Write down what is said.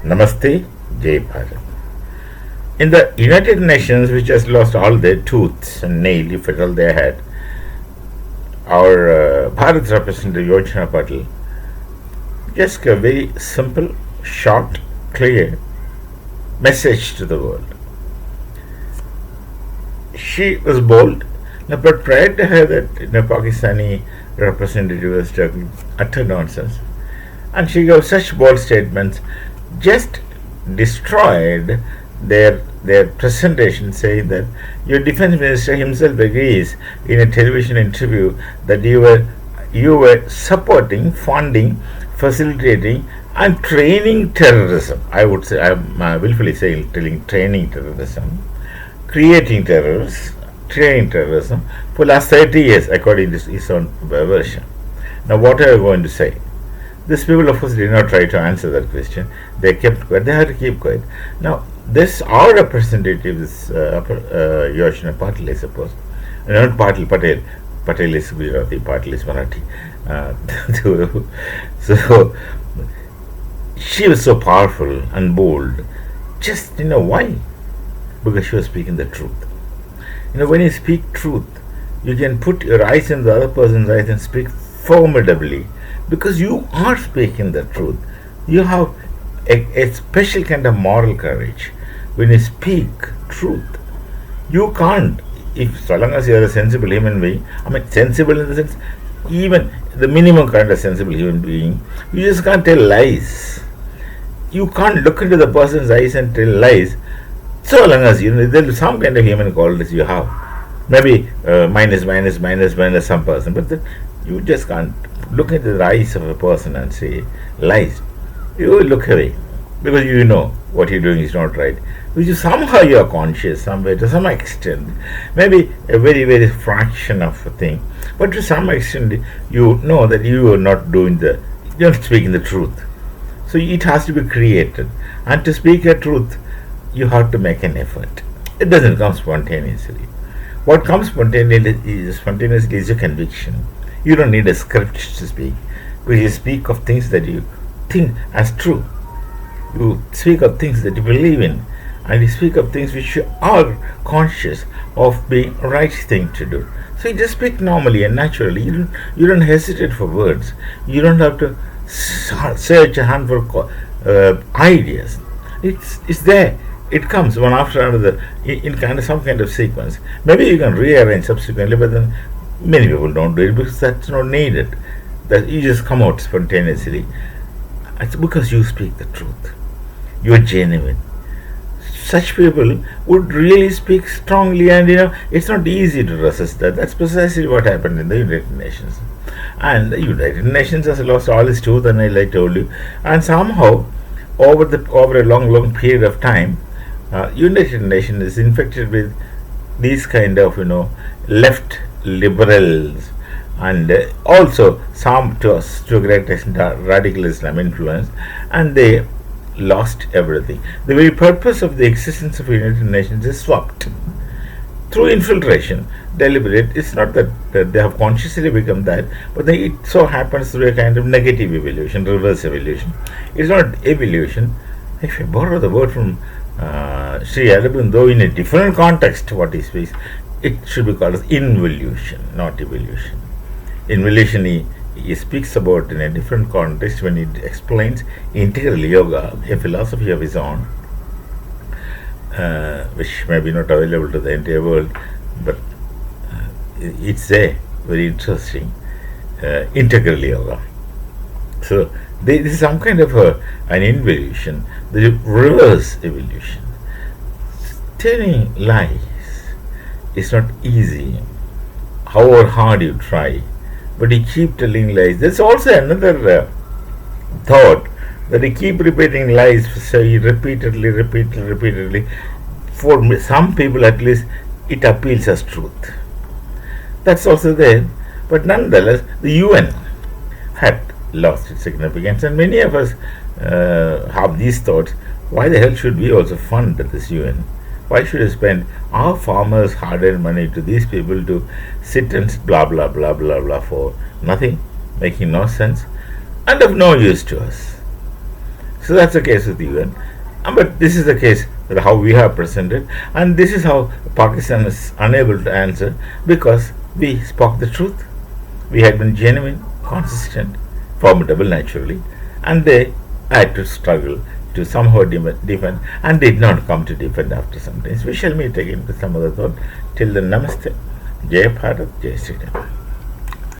Namaste, Jai Bharat. In the United Nations, which has lost all their tooth and nail, if at all they had, our Bharat representative Yojana Patil just a very simple, short, clear message to the world. She was bold, but prior to her, that Pakistani representative was talking utter nonsense, and she gave such bold statements, just destroyed their presentation, saying that your defense minister himself agrees in a television interview that you were supporting, funding, facilitating, and training terrorism. I would say I'm willfully saying training terrorism, creating terrorists, training terrorism for last 30 years, according to his own version. Now, what are you going to say? These people, of course, did not try to answer that question. They kept quiet. They had to keep quiet. Now, this our representative is Yojana Patil, I suppose. Not Patil, Patel. Patel is Gujarati, Patil is Marathi. So, she was so powerful and bold. Just, why? Because she was speaking the truth. When you speak truth, you can put your eyes in the other person's eyes and speak formidably, because you are speaking the truth. You have a special kind of moral courage when you speak truth. You can't, if so long as you are a sensible human being, sensible in the sense, even the minimum kind of sensible human being, you just can't tell lies. You can't look into the person's eyes and tell lies, so long as there is some kind of human qualities you have. Maybe minus some person, but you just can't look into the eyes of a person and say lies. You will look away because you know what you're doing is not right. Which is somehow you are conscious, somewhere to some extent, maybe a very, very fraction of a thing, but to some extent you know that you are not you're not speaking the truth. So it has to be created, and to speak a truth, you have to make an effort. It doesn't come spontaneously. What comes spontaneously is a conviction. You don't need a script to speak, because you speak of things that you think as true. You speak of things that you believe in, and you speak of things which you are conscious of being the right thing to do. So you just speak normally and naturally. You don't hesitate for words. You don't have to search a hand for ideas. It's there. It comes one after another in some kind of sequence. Maybe you can rearrange subsequently, but then many people don't do it because that's not needed. That you just come out spontaneously. It's because you speak the truth. You're genuine. Such people would really speak strongly, and it's not easy to resist that. That's precisely what happened in the United Nations. And the United Nations has lost all its tooth and nail, I told you. And somehow, over a long period of time, United Nations is infected with these kind of left liberals, and also some to a great extent radical Islam influence, and they lost everything. The very purpose of the existence of United Nations is swapped through infiltration, deliberate. It's not that they have consciously become that, but it so happens through a kind of negative evolution, reverse evolution. It's not evolution. If I borrow the word from Sri Aurobindo in a different context, what he speaks, it should be called as involution, not evolution. Involution he speaks about in a different context when he explains integral yoga, a philosophy of his own, which may be not available to the entire world, but it's a very interesting integral yoga. So this is some kind of an involution, the reverse evolution. Telling lies is not easy, however hard you try, but you keep telling lies. There's also another thought that you keep repeating lies, so you repeatedly. For some people, at least, it appeals as truth. That's also there, but nonetheless, the UN had lost its significance, and many of us have these thoughts. Why the hell should we also fund this UN? Why should we spend our farmers' hard-earned money to these people to sit and blah blah blah blah blah for nothing, making no sense, and of no use to us? So that's the case with UN. But this is the case that how we have presented, and this is how Pakistan is unable to answer because we spoke the truth. We had been genuine, consistent, formidable naturally, and they had to struggle to somehow defend and did not come to defend after some time. We shall meet again with some other thought. Till then, namaste. Jai Bharat, Jai Sri Ram.